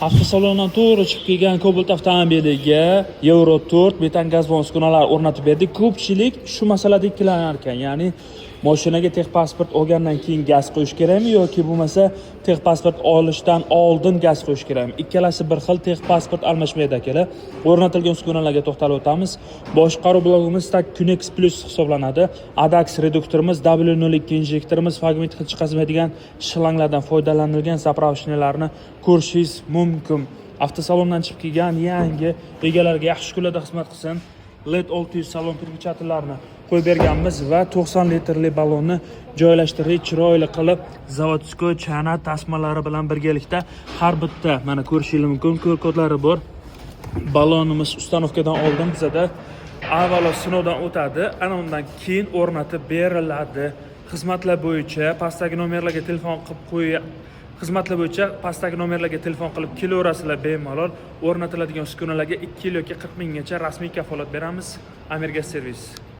Avtosalondan to'g'ri chiqib kelgan Cobalt avtomobiliga Euro 4 metan gaz balon uskunalar o'rnatib berdik. Ko'pchilik shu masalada ikkilanar ekan. Ya'ni mashinaga texpasport olgandan keyin gaz qo'yish kerakmi yoki bo'lmasa texpasport olishdan oldin gaz qo'yish kerakmi? Ikkalasi bir xil, texpasport almashmaydi akalar. O'rnatilgan uskunalarga to'xtalib o'tamiz. Boshqaruv blogimiz Kunex Plus hisoblanadi. ADAX reduktorimiz, W02 injektorimiz, fragment hech chiqazmaydigan shlanglardan foydalanilgan zapravочныйlarni ko'rishingiz mumkin. Avtosalondan chiqib kelgan yangi egalariga yaxshi kunlarda xizmat qilsin. LED 600 salon turg'ichlarni qo'yib berganmiz va 90 litrli ballonni joylashtirib, chiroyli qilib, zavodskoy chana tasmalari bilan birgalikda har bitta mana ko'rishingiz mumkin QR kodlari bor. Ballonimiz ustanovkadan oldin bizada avvalo sinovdan o'tadi, ana undan keyin o'rnatib beriladi. Xizmatlar bo'yicha pastdagi nomerlarga telefon qilib kelaverasizlar bemalol. O'rnatiladigan uskunalarga 2 yil yoki 40 minggacha rasmiy kafolat beramiz. Amirgaz servis.